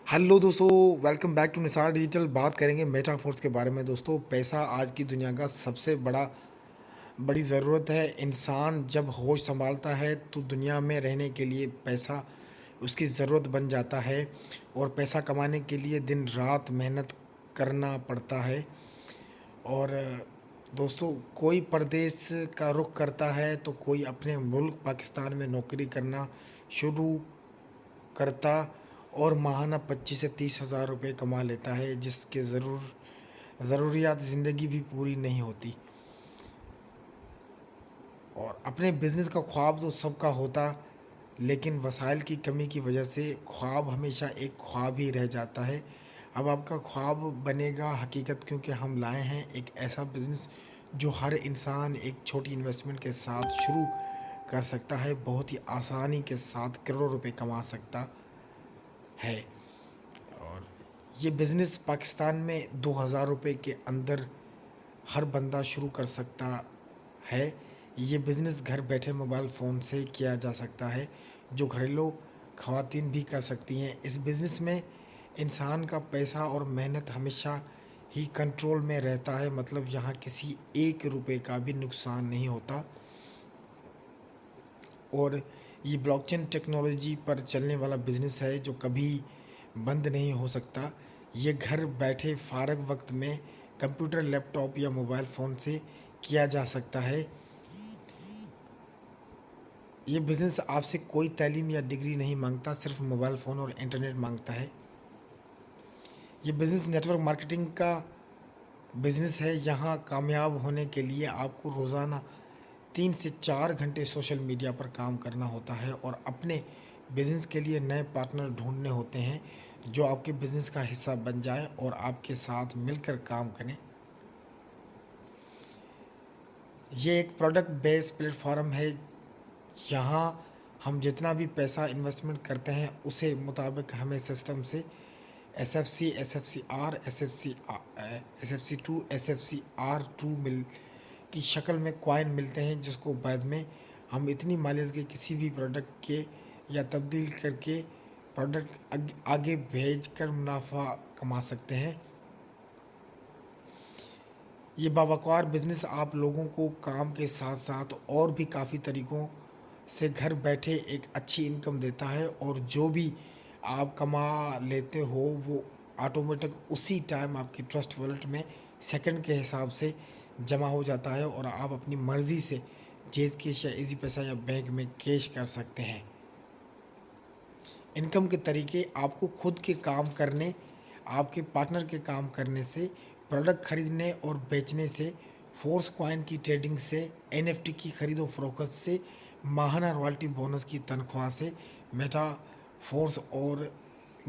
Hello दोस्तों, welcome back to Nisar digital. बात करेंगे मेटाफोर्स के बारे में। दोस्तों, पैसा आज की दुनिया का सबसे बड़ी ज़रूरत है। इंसान जब होश संभालता है तो दुनिया में रहने के लिए पैसा उसकी ज़रूरत बन जाता है और पैसा कमाने के लिए दिन रात मेहनत करना पड़ता है। और दोस्तों, कोई परदेश का रुख करता है तो कोई अपने मुल्क पाकिस्तान में नौकरी करना शुरू करता और माहाना 25 से 30 हज़ार रुपये कमा लेता है, जिसके ज़रूरियात ज़िंदगी भी पूरी नहीं होती। और अपने बिज़नेस का ख्वाब तो सबका होता, लेकिन वसाइल की कमी की वजह से ख्वाब हमेशा एक ख्वाब ही रह जाता है। अब आपका ख्वाब बनेगा हकीकत, क्योंकि हम लाए हैं एक ऐसा बिज़नेस जो हर इंसान एक छोटी इन्वेस्टमेंट के साथ शुरू कर सकता है, बहुत ही आसानी के साथ करोड़ों रुपए कमा सकता है। और ये बिज़नेस पाकिस्तान में 2000 रुपये के अंदर हर बंदा शुरू कर सकता है। ये बिज़नेस घर बैठे मोबाइल फ़ोन से किया जा सकता है, जो घरेलू ख़वातीन भी कर सकती हैं। इस बिज़नेस में इंसान का पैसा और मेहनत हमेशा ही कंट्रोल में रहता है, मतलब यहाँ किसी एक रुपए का भी नुकसान नहीं होता। और ये ब्लॉकचेन टेक्नोलॉजी पर चलने वाला बिज़नेस है जो कभी बंद नहीं हो सकता। ये घर बैठे फ़ारग वक्त में कंप्यूटर, लैपटॉप या मोबाइल फ़ोन से किया जा सकता है। ये बिज़नेस आपसे कोई तालीम या डिग्री नहीं मांगता, सिर्फ मोबाइल फ़ोन और इंटरनेट मांगता है। ये बिज़नेस नेटवर्क मार्केटिंग का बिज़नेस है। यहाँ कामयाब होने के लिए आपको रोज़ाना 3 से 4 घंटे सोशल मीडिया पर काम करना होता है और अपने बिज़नेस के लिए नए पार्टनर ढूंढने होते हैं जो आपके बिज़नेस का हिस्सा बन जाए और आपके साथ मिलकर काम करें। ये एक प्रोडक्ट बेस्ड प्लेटफॉर्म है। यहाँ हम जितना भी पैसा इन्वेस्टमेंट करते हैं उसे मुताबिक हमें सिस्टम से SFC, SFCR, SFC2, SFCR2 मिल की शक्ल में कॉइन मिलते हैं, जिसको बाद में हम इतनी मालियत के किसी भी प्रोडक्ट के या तब्दील करके प्रोडक्ट आगे भेज कर मुनाफा कमा सकते हैं। ये बावकार बिज़नेस आप लोगों को काम के साथ साथ और भी काफ़ी तरीक़ों से घर बैठे एक अच्छी इनकम देता है, और जो भी आप कमा लेते हो वो ऑटोमेटिक उसी टाइम आपकी ट्रस्ट वॉलेट में सेकंड के हिसाब से जमा हो जाता है और आप अपनी मर्ज़ी से जेज़ कैश या इजी पैसा या बैंक में कैश कर सकते हैं। इनकम के तरीके आपको खुद के काम करने, आपके पार्टनर के काम करने से, प्रोडक्ट खरीदने और बेचने से, फोर्स कॉइन की ट्रेडिंग से, NFT की खरीदो फरोख्त से, माहाना रॉयल्टी बोनस की तनख्वाह से, मेटा फोर्स और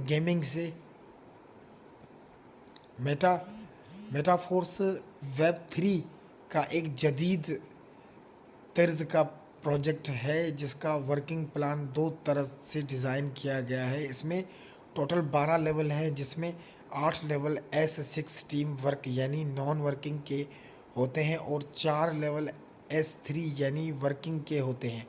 गेमिंग से। मेटा मेटाफोर्स वेब 3 का एक जदीद तर्ज का प्रोजेक्ट है, जिसका वर्किंग प्लान दो तरह से डिज़ाइन किया गया है। इसमें टोटल 12 लेवल हैं, जिसमें 8 लेवल S6 टीम वर्क यानी नॉन वर्किंग के होते हैं और 4 लेवल S3 यानी वर्किंग के होते हैं।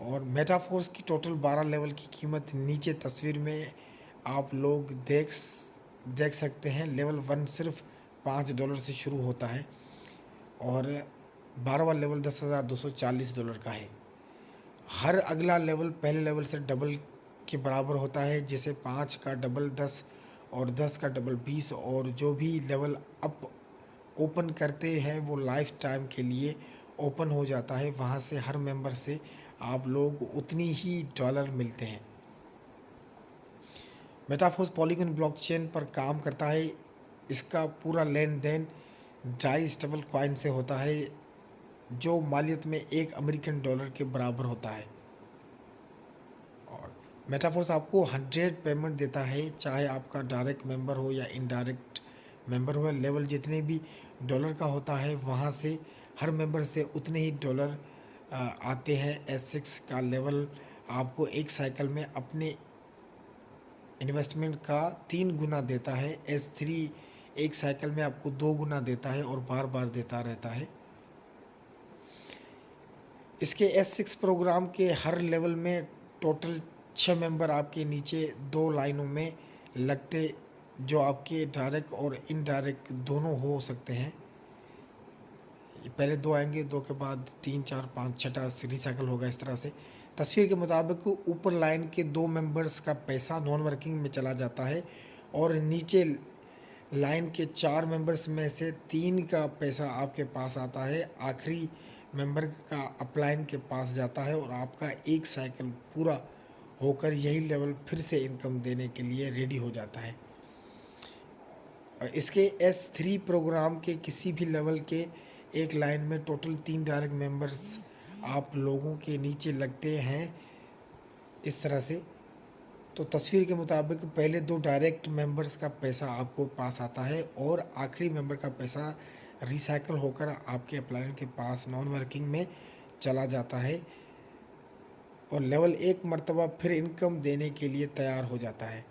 और मेटाफोर्स की टोटल 12 लेवल की कीमत नीचे तस्वीर में आप लोग देख सकते हैं। लेवल 1 सिर्फ $5 से शुरू होता है और 12वां लेवल $10,240 का है। हर अगला लेवल पहले लेवल से डबल के बराबर होता है, जैसे 5 का डबल 10 और 10 का डबल 20। और जो भी लेवल अप ओपन करते हैं वो लाइफ टाइम के लिए ओपन हो जाता है। वहाँ से हर मेंबर से आप लोग उतनी ही डॉलर मिलते हैं। मेटाफोर्स पॉलीगन ब्लॉकचेन पर काम करता है। इसका पूरा लेन देन ड्राई स्टेबल कॉइन से होता है, जो मालियत में $1 के बराबर होता है। और मेटाफोर्स आपको 100 पेमेंट देता है, चाहे आपका डायरेक्ट मेंबर हो या इनडायरेक्ट मेंबर हो। लेवल जितने भी डॉलर का होता है वहाँ से हर मेंबर से उतने ही डॉलर आते हैं। S6 का लेवल आपको एक साइकिल में अपने इन्वेस्टमेंट का 3 गुना देता है। S3 एक साइकिल में आपको 2 गुना देता है और बार बार देता रहता है। इसके S6 प्रोग्राम के हर लेवल में टोटल 6 मेंबर आपके नीचे 2 लाइनों में लगते, जो आपके डायरेक्ट और इनडायरेक्ट दोनों हो सकते हैं। पहले 2 आएंगे, 2 के बाद 3 4 5 छठा रिसाइकल होगा इस तरह से। तस्वीर के मुताबिक ऊपर लाइन के 2 मेंबर्स का पैसा नॉन वर्किंग में चला जाता है और नीचे लाइन के 4 मेंबर्स में से 3 का पैसा आपके पास आता है, आखिरी मेंबर का अपलाइन के पास जाता है और आपका एक साइकिल पूरा होकर यही लेवल फिर से इनकम देने के लिए रेडी हो जाता है। इसके S3 प्रोग्राम के किसी भी लेवल के एक लाइन में टोटल 3 डायरेक्ट मेंबर्स आप लोगों के नीचे लगते हैं इस तरह से। तो तस्वीर के मुताबिक पहले 2 डायरेक्ट मेंबर्स का पैसा आपको पास आता है और आखिरी मेंबर का पैसा रिसाइकल होकर आपके अप्लायर के पास नॉन वर्किंग में चला जाता है और लेवल 1 मरतबा फिर इनकम देने के लिए तैयार हो जाता है।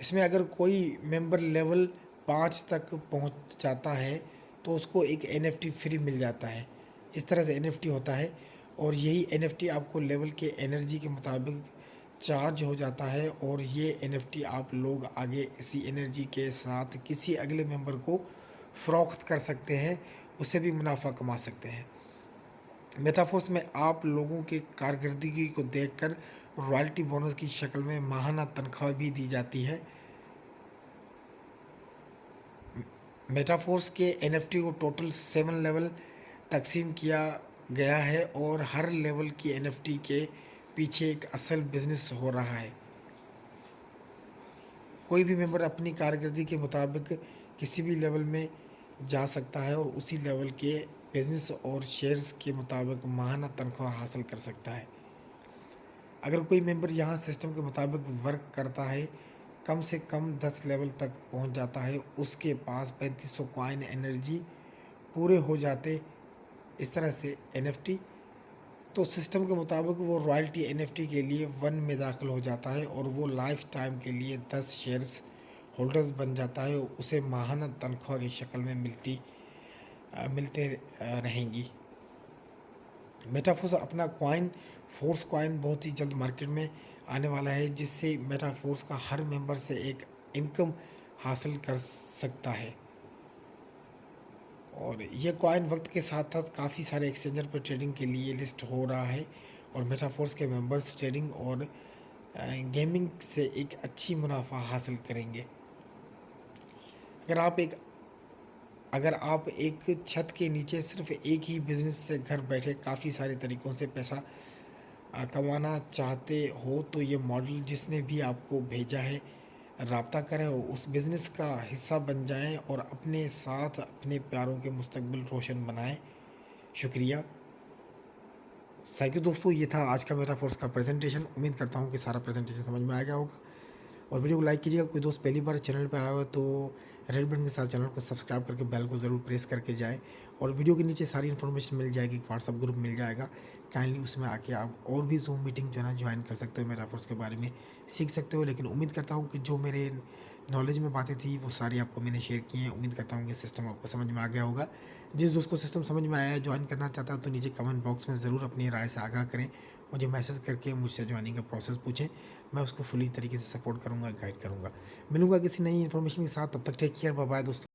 इसमें अगर कोई मेंबर लेवल 5 तक पहुंच जाता है तो उसको एक NFT फ्री मिल जाता है। इस तरह से NFT होता है और यही NFT आपको लेवल के एनर्जी के मुताबिक चार्ज हो जाता है और ये NFT आप लोग आगे इसी एनर्जी के साथ किसी अगले मेंबर को फ़रोख्त कर सकते हैं, उससे भी मुनाफा कमा सकते हैं। मेटाफोर्स में आप लोगों के कारकर्दगी को देखकर रॉयल्टी बोनस की शक्ल में माहाना तनख्वाह भी दी जाती है। मेटाफोर्स के NFT को टोटल 7 लेवल तकसीम किया गया है और हर लेवल की NFT के पीछे एक असल बिजनेस हो रहा है। कोई भी मेंबर अपनी कारकर्दगी के मुताबिक किसी भी लेवल में जा सकता है और उसी लेवल के बिजनेस और शेयर्स के मुताबिक माहाना तनख्वाह हासिल कर सकता है। अगर कोई मेंबर यहाँ सिस्टम के मुताबिक वर्क करता है, कम से कम 10 लेवल तक पहुँच जाता है, उसके पास 3500 कॉइन एनर्जी पूरे हो जाते इस तरह से NFT, तो सिस्टम के मुताबिक वो रॉयल्टी NFT के लिए 1 में दाखिल हो जाता है और वो लाइफ टाइम के लिए 10 शेयर्स होल्डर्स बन जाता है। उसे माहाना तनख्वाह की शक्ल में मिलते रहेंगी। मेटाफोर्स अपना कॉइन फोर्स कॉइन बहुत ही जल्द मार्केट में आने वाला है, जिससे मेटाफोर्स का हर मेंबर से एक इनकम हासिल कर सकता है और ये कॉइन वक्त के साथ साथ काफ़ी सारे एक्सचेंजर पर ट्रेडिंग के लिए लिस्ट हो रहा है और मेटाफोर्स के मेंबर्स ट्रेडिंग और गेमिंग से एक अच्छी मुनाफा हासिल करेंगे। अगर आप एक छत के नीचे सिर्फ एक ही बिज़नेस से घर बैठे काफ़ी सारे तरीक़ों से पैसा कमाना चाहते हो तो ये मॉडल जिसने भी आपको भेजा है राब्ता करें और उस बिज़नेस का हिस्सा बन जाएं और अपने साथ अपने प्यारों के मुस्तकबिल रोशन बनाएं। शुक्रिया। थैंक यू दोस्तों, ये था आज का मेटाफोर्स का प्रेजेंटेशन। उम्मीद करता हूँ कि सारा प्रेजेंटेशन समझ में आ गया होगा और वीडियो को लाइक कीजिएगा। कोई दोस्त पहली बार चैनल पर आया हो तो रेड बटन के साथ चैनल को सब्सक्राइब करके बेल को ज़रूर प्रेस करके जाएं और वीडियो के नीचे सारी इन्फॉर्मेशन मिल जाएगी, व्हाट्सअप ग्रुप मिल जाएगा, काइंडली उसमें आके आप और भी जूम मीटिंग जो है ना ज्वाइन कर सकते हो, मेटाफोर्स के बारे में सीख सकते हो। लेकिन उम्मीद करता हूँ कि जो मेरे नॉलेज में बातें थी वो सारी आपको मैंने शेयर की हैं। उम्मीद करता हूँ कि सिस्टम आपको समझ में आ गया होगा। जिस दोस्त को सिस्टम समझ में आया है, ज्वाइन करना चाहता है तो नीचे कमेंट बॉक्स में ज़रूर अपनी राय से आगाह करें, मुझे मैसेज करके मुझसे ज्वाइनिंग का प्रोसेस पूछें, मैं उसको फुली तरीके से सपोर्ट करूँगा, गाइड करूँगा। मिलूँगा किसी नई इन्फॉर्मेशन के साथ, तब तक टेक केयर, बाय बाय दोस्तों।